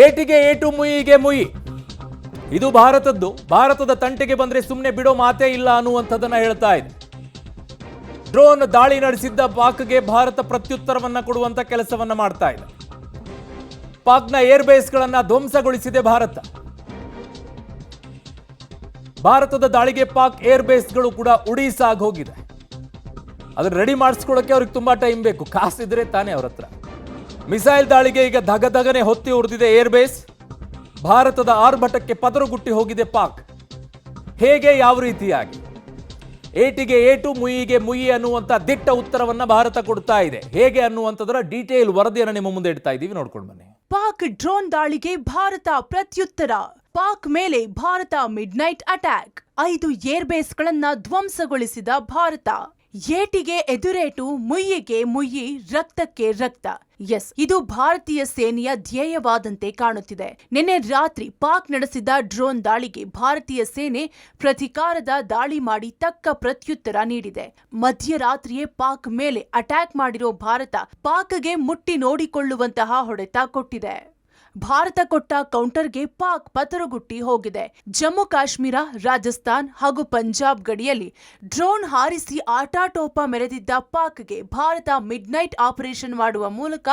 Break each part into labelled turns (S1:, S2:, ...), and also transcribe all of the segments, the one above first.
S1: ಏಟಿಗೆ ಏಟು ಮುಯಿಗೆ ಮುಯಿ. ಇದು ಭಾರತದ ತಂಟೆಗೆ ಬಂದ್ರೆ ಸುಮ್ಮನೆ ಬಿಡೋ ಮಾತೇ ಇಲ್ಲ ಅನ್ನುವಂಥದ್ದನ್ನ ಹೇಳ್ತಾ ಇದೆ. ಡ್ರೋನ್ ದಾಳಿ ನಡೆಸಿದ್ದ ಪಾಕ್ಗೆ ಭಾರತ ಪ್ರತ್ಯುತ್ತರವನ್ನ ಕೊಡುವಂತ ಕೆಲಸವನ್ನ ಮಾಡ್ತಾ ಇದೆ. ಪಾಕ್ನ ಏರ್ ಬೇಸ್ಗಳನ್ನ ಧ್ವಂಸಗೊಳಿಸಿದೆ ಭಾರತ. ಭಾರತದ ದಾಳಿಗೆ ಪಾಕ್ ಏರ್ ಬೇಸ್ಗಳು ಕೂಡ ಉಡೀಸಾ ಆಗಿ ಹೋಗಿದೆ. ಅದನ್ನ ರೆಡಿ ಮಾಡಿಸ್ಕೊಳ್ಳೋಕೆ ಅವ್ರಿಗೆ ತುಂಬಾ ಟೈಮ್ ಬೇಕು, ಕಾಸಿದ್ರೆ ತಾನೇ ಅವ್ರ ಹತ್ರ. ಮಿಸೈಲ್ ದಾಳಿಗೆ ಈಗ ಧಗಧಗನೆ ಹೊತ್ತಿ ಉರಿದಿದೆ ಏರ್ ಬೇಸ್. ಭಾರತದ ಆರ್ಭಟಕ್ಕೆ ಪದರುಗುಟ್ಟಿ ಹೋಗಿದೆ ಪಾಕ್. ಹೇಗೆ, ಯಾವ ರೀತಿಯಾಗಿ? ಏಟಿಗೆ ಏಟು ಮುಯಿಗೆ ಮುಯಿ ಅನ್ನುವಂಥ ದಿಟ್ಟ ಉತ್ತರವನ್ನ ಭಾರತ ಕೊಡ್ತಾ ಇದೆ. ಹೇಗೆ ಅನ್ನುವಂಥದ್ರ ಡೀಟೇಲ್ ವರದಿಯನ್ನು ನಿಮ್ಮ ಮುಂದೆ ಇಡ್ತಾ ಇದ್ದೀವಿ, ನೋಡ್ಕೊಂಡು ಬನ್ನಿ.
S2: ಪಾಕ್ ಡ್ರೋನ್ ದಾಳಿಗೆ ಭಾರತ ಪ್ರತ್ಯುತ್ತರ. ಪಾಕ್ ಮೇಲೆ Bharat midnight attack. 5 air ಬೇಸ್ಗಳನ್ನ ಧ್ವಂಸಗೊಳಿಸಿದ ಭಾರತ. ಏಟಿಗೆ ಎದುರೇಟು, ಮುಯ್ಯಿಗೆ ಮುಯ್ಯಿ, ರಕ್ತಕ್ಕೆ ರಕ್ತ. ಎಸ್, ಇದು ಭಾರತೀಯ ಸೇನೆಯ ಧ್ಯೇಯವಾದಂತೆ ಕಾಣುತ್ತಿದೆ. ನಿನ್ನೆ ರಾತ್ರಿ ಪಾಕ್ ನಡೆಸಿದ ಡ್ರೋನ್ ದಾಳಿಗೆ ಭಾರತೀಯ ಸೇನೆ ಪ್ರತಿಕಾರದ ದಾಳಿ ಮಾಡಿ ತಕ್ಕ ಪ್ರತ್ಯುತ್ತರ ನೀಡಿದೆ. ಮಧ್ಯರಾತ್ರಿಯೇ ಪಾಕ್ ಮೇಲೆ ಅಟ್ಯಾಕ್ ಮಾಡಿರೋ ಭಾರತ ಪಾಕ್ಗೆ ಮುಟ್ಟಿ ನೋಡಿಕೊಳ್ಳುವಂತಹ ಹೊಡೆತ ಕೊಟ್ಟಿದೆ. ಭಾರತ ಕೊಟ್ಟ ಕೌಂಟರ್ಗೆ ಪಾಕ್ ಪತರುಗುಟ್ಟಿ ಹೋಗಿದೆ. ಜಮ್ಮು ಕಾಶ್ಮೀರ, ರಾಜಸ್ಥಾನ್ ಹಾಗೂ ಪಂಜಾಬ್ ಗಡಿಯಲ್ಲಿ ಡ್ರೋನ್ ಹಾರಿಸಿ ಆಟಾಟೋಪ ಮೆರೆದಿದ್ದ ಪಾಕ್ಗೆ ಭಾರತ ಮಿಡ್ ನೈಟ್ ಆಪರೇಷನ್ ಮಾಡುವ ಮೂಲಕ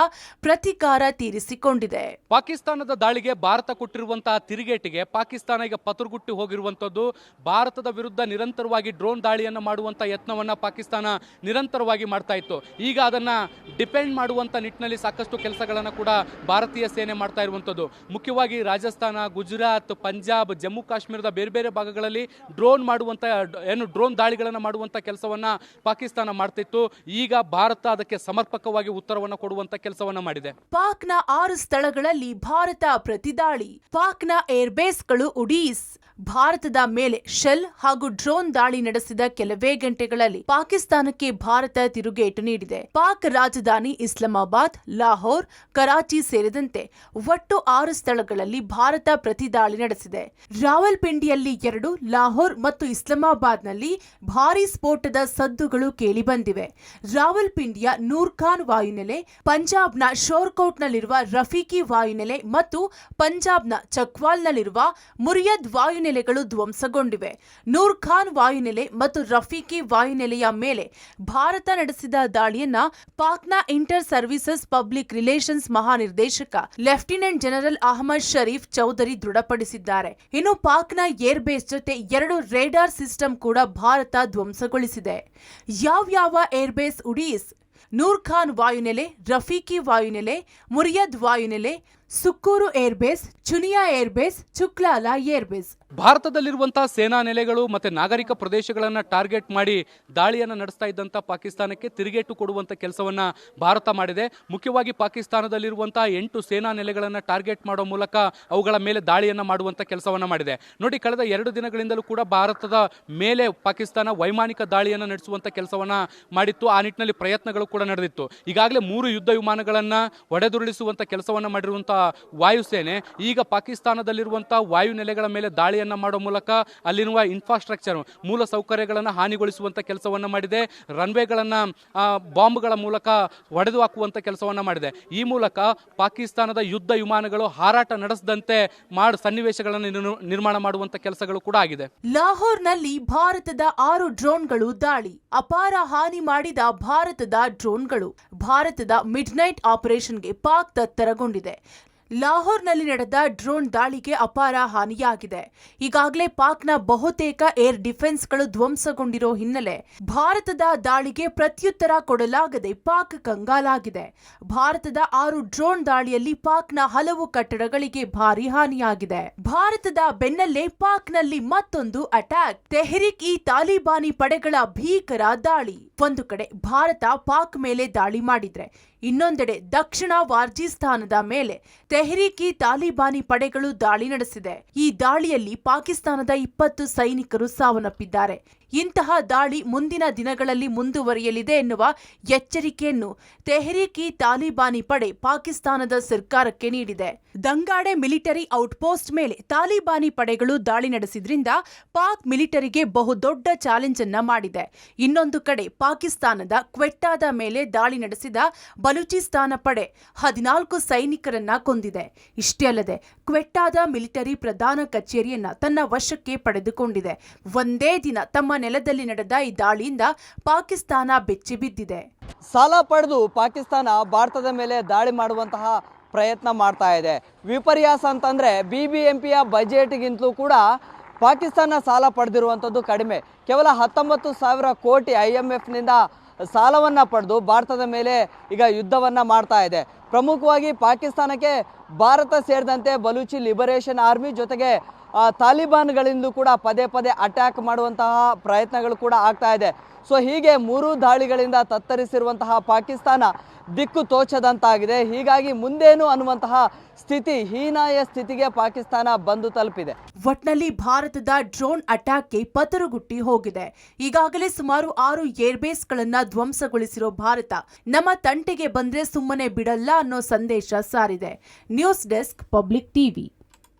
S2: ಪ್ರತಿಕಾರ ತೀರಿಸಿಕೊಂಡಿದೆ.
S3: ಪಾಕಿಸ್ತಾನದ ದಾಳಿಗೆ ಭಾರತ ಕೊಟ್ಟಿರುವಂತಹ ತಿರುಗೇಟಿಗೆ ಪಾಕಿಸ್ತಾನ ಈಗ ಪತರುಗುಟ್ಟಿ ಹೋಗಿರುವಂತದ್ದು. ಭಾರತದ ವಿರುದ್ಧ ನಿರಂತರವಾಗಿ ಡ್ರೋನ್ ದಾಳಿಯನ್ನು ಮಾಡುವಂತ ಯತ್ನವನ್ನ ಪಾಕಿಸ್ತಾನ ನಿರಂತರವಾಗಿ ಮಾಡ್ತಾ ಇತ್ತು. ಈಗ ಅದನ್ನ ಡಿಪೆಂಡ್ ಮಾಡುವಂತ ನಿಟ್ಟಿನಲ್ಲಿ ಸಾಕಷ್ಟು ಕೆಲಸಗಳನ್ನ ಕೂಡ ಭಾರತೀಯ ಸೇನೆ ಮಾಡ್ತಾ ಇರುವಂತದ್ದು. ಮುಖ್ಯವಾಗಿ ರಾಜಸ್ಥಾನ, ಗುಜರಾತ್, ಪಂಜಾಬ್, ಜಮ್ಮು ಕಾಶ್ಮೀರದ ಬೇರೆ ಬೇರೆ ಭಾಗಗಳಲ್ಲಿ ಡ್ರೋನ್ ದಾಳಿಗಳನ್ನು ಮಾಡುವಂತ ಕೆಲಸವನ್ನ ಪಾಕಿಸ್ತಾನ ಮಾಡ್ತಿತ್ತು. ಈಗ ಭಾರತ ಅದಕ್ಕೆ ಸಮರ್ಪಕವಾಗಿ ಉತ್ತರವನ್ನು ಕೊಡುವಂತ ಕೆಲಸವನ್ನ ಮಾಡಿದೆ.
S2: ಪಾಕ್ನ 6 ಸ್ಥಳಗಳಲ್ಲಿ ಭಾರತ ಪ್ರತಿದಾಳಿ. ಪಾಕ್ನ ಏರ್ ಬೇಸ್ಗಳು ಉಡೀಸ್. ಭಾರತದ ಮೇಲೆ ಶೆಲ್ ಹಾಗೂ ಡ್ರೋನ್ ದಾಳಿ ನಡೆಸಿದ ಕೆಲವೇ ಗಂಟೆಗಳಲ್ಲಿ ಪಾಕಿಸ್ತಾನಕ್ಕೆ ಭಾರತ ತಿರುಗೇಟು ನೀಡಿದೆ. ಪಾಕ್ ರಾಜಧಾನಿ ಇಸ್ಲಾಮಾಬಾದ್, ಲಾಹೋರ್, ಕರಾಚಿ ಸೇರಿದಂತೆ ಒಟ್ಟು 6 ಸ್ಥಳಗಳಲ್ಲಿ ಭಾರತ ಪ್ರತಿದಾಳಿ ನಡೆಸಿದೆ. ರಾವಲ್ಪಿಂಡಿಯಲ್ಲಿ 2, ಲಾಹೋರ್ ಮತ್ತು ಇಸ್ಲಾಮಾಬಾದ್ನಲ್ಲಿ ಭಾರೀ ಸ್ಫೋಟದ ಸದ್ದುಗಳು ಕೇಳಿಬಂದಿವೆ. ರಾವಲ್ಪಿಂಡಿಯ ನೂರ್ ಖಾನ್ ವಾಯುನೆಲೆ, ಪಂಜಾಬ್ನ ಶೋರ್ಕೋಟ್ನಲ್ಲಿರುವ ರಫೀಕಿ ವಾಯುನೆಲೆ ಮತ್ತು ಪಂಜಾಬ್ನ ಚಕ್ವಾಲ್ನಲ್ಲಿರುವ ಮುರಿಯದ್ ವಾಯುನೆಲೆಗಳು ಧ್ವಂಸಗೊಂಡಿವೆ. ನೂರ್ ಖಾನ್ ವಾಯುನೆಲೆ ಮತ್ತು ರಫೀಕಿ ವಾಯುನೆಲೆಯ ಮೇಲೆ ಭಾರತ ನಡೆಸಿದ ದಾಳಿಯನ್ನ ಪಾಕ್ನ ಇಂಟರ್ ಸರ್ವಿಸಸ್ ಪಬ್ಲಿಕ್ ರಿಲೇಷನ್ಸ್ ಮಹಾನಿರ್ದೇಶಕ ಲೆಫ್ಟಿನೆಂಟ್ ಜನರಲ್ ಅಹಮದ್ ಶರೀಫ್ ಚೌಧರಿ ದೃಢಪಡಿಸಿದ್ದಾರೆ. ಇನ್ನು ಪಾಕ್ನ ಏರ್ ಬೇಸ್ ಜೊತೆ 2 ರೇಡಾರ್ ಸಿಸ್ಟಮ್ ಕೂಡ ಭಾರತ ಧ್ವಂಸಗೊಳಿಸಿದೆ. ಯಾವ್ಯಾವ ಏರ್ ಬೇಸ್ ಉಡೀಸ್? ನೂರ್ ಖಾನ್ ವಾಯುನೆಲೆ, ರಫೀಕಿ ವಾಯುನೆಲೆ, ಮುರಿಯದ್ ವಾಯುನೆಲೆ, Sukkur air base, Chunian air base, Chaklala air base.
S3: ಭಾರತದಲ್ಲಿರುವಂತಹ ಸೇನಾ ನೆಲೆಗಳು ಮತ್ತೆ ನಾಗರಿಕ ಪ್ರದೇಶಗಳನ್ನ ಟಾರ್ಗೆಟ್ ಮಾಡಿ ದಾಳಿಯನ್ನು ನಡೆಸ್ತಾ ಇದ್ದಂತ ಪಾಕಿಸ್ತಾನಕ್ಕೆ ತಿರುಗೇಟು ಕೊಡುವಂತ ಕೆಲಸವನ್ನ ಭಾರತ ಮಾಡಿದೆ. ಮುಖ್ಯವಾಗಿ ಪಾಕಿಸ್ತಾನದಲ್ಲಿರುವಂತಹ 8 ಸೇನಾ ನೆಲೆಗಳನ್ನ ಟಾರ್ಗೆಟ್ ಮಾಡೋ ಮೂಲಕ ಅವುಗಳ ಮೇಲೆ ದಾಳಿಯನ್ನ ಮಾಡುವಂತ ಕೆಲಸವನ್ನ ಮಾಡಿದೆ. ನೋಡಿ, ಕಳೆದ 2 ದಿನಗಳಿಂದಲೂ ಕೂಡ ಭಾರತದ ಮೇಲೆ ಪಾಕಿಸ್ತಾನ ವೈಮಾನಿಕ ದಾಳಿಯನ್ನು ನಡೆಸುವಂತ ಕೆಲಸವನ್ನ ಮಾಡಿತ್ತು. ಆ ನಿಟ್ಟಿನಲ್ಲಿ ಪ್ರಯತ್ನಗಳು ಕೂಡ ನಡೆದಿತ್ತು. ಈಗಾಗಲೇ 3 ಯುದ್ಧ ವಿಮಾನಗಳನ್ನ ಹೊಡೆದುರುಳಿಸುವಂತ ಕೆಲಸವನ್ನ ಮಾಡಿರುವಂತಹ ವಾಯುಸೇನೆ ಈಗ ಪಾಕಿಸ್ತಾನದಲ್ಲಿರುವಂತಹ ವಾಯು ನೆಲೆಗಳ ಮೇಲೆ ದಾಳಿಯನ್ನು ಮಾಡೋ ಮೂಲಕ ಅಲ್ಲಿರುವ ಇನ್ಫ್ರಾಸ್ಟ್ರಕ್ಚರ್, ಮೂಲ ಸೌಕರ್ಯಗಳನ್ನು ಹಾನಿಗೊಳಿಸುವಂತ ಕೆಲಸವನ್ನ ಮಾಡಿದೆ. ರನ್ವೇಗಳನ್ನ ಬಾಂಬ್ಗಳ ಮೂಲಕ ಹೊಡೆದು ಹಾಕುವಂತ ಕೆಲಸವನ್ನ ಮಾಡಿದೆ. ಈ ಮೂಲಕ ಪಾಕಿಸ್ತಾನದ ಯುದ್ಧ ವಿಮಾನಗಳು ಹಾರಾಟ ನಡೆಸದಂತೆ ಸನ್ನಿವೇಶಗಳನ್ನು ನಿರ್ಮಾಣ ಮಾಡುವಂತ ಕೆಲಸಗಳು ಕೂಡ ಆಗಿದೆ.
S2: ಲಾಹೋರ್ನಲ್ಲಿ ಭಾರತದ 6 ಡ್ರೋನ್ಗಳು ದಾಳಿ. ಅಪಾರ ಹಾನಿ ಮಾಡಿದ ಭಾರತದ ಡ್ರೋನ್ಗಳು. ಭಾರತದ ಮಿಡ್ ನೈಟ್ ಆಪರೇಷನ್ಗೆ ಪಾಕ್ ತತ್ತರಗೊಂಡಿದೆ. ಲಾಹೋರ್ನಲ್ಲಿ ನಡೆದ ಡ್ರೋನ್ ದಾಳಿಗೆ ಅಪಾರ ಹಾನಿಯಾಗಿದೆ. ಈಗಾಗಲೇ ಪಾಕ್ನ ಬಹುತೇಕ ಏರ್ ಡಿಫೆನ್ಸ್ಗಳು ಧ್ವಂಸಗೊಂಡಿರೋ ಹಿನ್ನೆಲೆ ಭಾರತದ ದಾಳಿಗೆ ಪ್ರತ್ಯುತ್ತರ ಕೊಡಲಾಗದೆ ಪಾಕ್ ಕಂಗಾಲಾಗಿದೆ. ಭಾರತದ 6 ಡ್ರೋನ್ ದಾಳಿಯಲ್ಲಿ ಪಾಕ್ನ ಹಲವು ಕಟ್ಟಡಗಳಿಗೆ ಭಾರಿ ಹಾನಿಯಾಗಿದೆ. ಭಾರತದ ಬೆನ್ನಲ್ಲೇ ಪಾಕ್ನಲ್ಲಿ ಮತ್ತೊಂದು ಅಟ್ಯಾಕ್. ತೆಹರಿಕ್ ಇ ತಾಲಿಬಾನಿ ಪಡೆಗಳ ಭೀಕರ ದಾಳಿ. ಒಂದು ಕಡೆ ಭಾರತ ಪಾಕ್ ಮೇಲೆ ದಾಳಿ ಮಾಡಿದ್ರೆ, ಇನ್ನೊಂದೆಡೆ ದಕ್ಷಿಣ ವಾರ್ಜಿಸ್ತಾನದ ಮೇಲೆ ತೆಹರಿಕ್ ಇ ತಾಲಿಬಾನಿ ಪಡೆಗಳು ದಾಳಿ ನಡೆಸಿದೆ. ಈ ದಾಳಿಯಲ್ಲಿ ಪಾಕಿಸ್ತಾನದ 20 ಸೈನಿಕರು ಸಾವನ್ನಪ್ಪಿದ್ದಾರೆ. ಇಂತಹ ದಾಳಿ ಮುಂದಿನ ದಿನಗಳಲ್ಲಿ ಮುಂದುವರಿಯಲಿದೆ ಎನ್ನುವ ಎಚ್ಚರಿಕೆಯನ್ನು ತೆಹರೀಕ್-ಇ ತಾಲಿಬಾನಿ ಪಡೆ ಪಾಕಿಸ್ತಾನದ ಸರ್ಕಾರಕ್ಕೆ ನೀಡಿದೆ. ದಂಗಾಡೆ ಮಿಲಿಟರಿ ಔಟ್ಪೋಸ್ಟ್ ಮೇಲೆ ತಾಲಿಬಾನಿ ಪಡೆಗಳು ದಾಳಿ ನಡೆಸಿದ್ರಿಂದ ಪಾಕ್ ಮಿಲಿಟರಿಗೆ ಬಹುದೊಡ್ಡ ಚಾಲೆಂಜ್ ಅನ್ನ ಮಾಡಿದೆ. ಇನ್ನೊಂದು ಕಡೆ ಪಾಕಿಸ್ತಾನದ ಕ್ವೆಟ್ಟಾದ ಮೇಲೆ ದಾಳಿ ನಡೆಸಿದ ಬಲೂಚಿಸ್ತಾನ ಪಡೆ 14 ಸೈನಿಕರನ್ನ ಕೊಂದಿದೆ. ಇಷ್ಟೇ ಅಲ್ಲದೆ ಕ್ವೆಟ್ಟಾದ ಮಿಲಿಟರಿ ಪ್ರಧಾನ ಕಚೇರಿಯನ್ನ ತನ್ನ ವಶಕ್ಕೆ ಪಡೆದುಕೊಂಡಿದೆ. ಒಂದೇ ದಿನ ತಮ್ಮ ನೆಲದಲ್ಲಿ ನಡೆದ ಈ ದಾಳಿಯಿಂದ ಪಾಕಿಸ್ತಾನ ಬೆಚ್ಚಿಬಿದ್ದಿದೆ.
S4: ಸಾಲ ಪಡೆದು ಪಾಕಿಸ್ತಾನ ಭಾರತದ ಮೇಲೆ ದಾಳಿ ಮಾಡುವಂತಹ ಪ್ರಯತ್ನ ಮಾಡ್ತಾ ಇದೆ. ವಿಪರ್ಯಾಸ ಅಂತಂದರೆ BBMPಯ ಬಜೆಟ್ಗಿಂತಲೂ ಕೂಡ ಪಾಕಿಸ್ತಾನ ಸಾಲ ಪಡೆದಿರುವಂಥದ್ದು ಕಡಿಮೆ. ಕೇವಲ 19,000 ಕೋಟಿ IMFನಿಂದ ಸಾಲವನ್ನು ಪಡೆದು ಭಾರತದ ಮೇಲೆ ಈಗ ಯುದ್ಧವನ್ನು ಮಾಡ್ತಾ ಇದೆ. ಪ್ರಮುಖವಾಗಿ ಪಾಕಿಸ್ತಾನಕ್ಕೆ ಭಾರತ ಸೇರಿದಂತೆ ಬಲೂಚಿ ಲಿಬರೇಷನ್ ಆರ್ಮಿ ಜೊತೆಗೆ ತಾಲಿಬಾನ್ಗಳಿಂದಲೂ ಕೂಡ ಪದೇ ಪದೇ ಅಟ್ಯಾಕ್ ಮಾಡುವಂತಹ ಪ್ರಯತ್ನಗಳು ಕೂಡ ಆಗ್ತಾ ಇದೆ. ಸೊ ಹೀಗೆ 3 ದಾಳಿಗಳಿಂದ ತತ್ತರಿಸಿರುವಂತಹ ಪಾಕಿಸ್ತಾನ ದಿಕ್ಕು ತೋಚದಂತಾಗಿದೆ. ಹೀಗಾಗಿ ಮುಂದೇನು ಅನ್ನುವಂತಹ ಸ್ಥಿತಿ, ಹೀನಾಯ ಸ್ಥಿತಿಗೆ ಪಾಕಿಸ್ತಾನ ಬಂದು ತಲುಪಿದೆ.
S2: ಒಟ್ನಲ್ಲಿ ಭಾರತದ ಡ್ರೋನ್ ಅಟ್ಯಾಕ್ಗೆ ಪತರುಗುಟ್ಟಿ ಹೋಗಿದೆ. ಈಗಾಗಲೇ ಸುಮಾರು 6 ಏರ್ಬೇಸ್ಗಳನ್ನ ಧ್ವಂಸಗೊಳಿಸಿರೋ ಭಾರತ ನಮ್ಮ ತಂಟೆಗೆ ಬಂದ್ರೆ ಸುಮ್ಮನೆ ಬಿಡಲ್ಲ ಅನ್ನೋ ಸಂದೇಶ ಸಾರಿದೆ. News desk, public TV.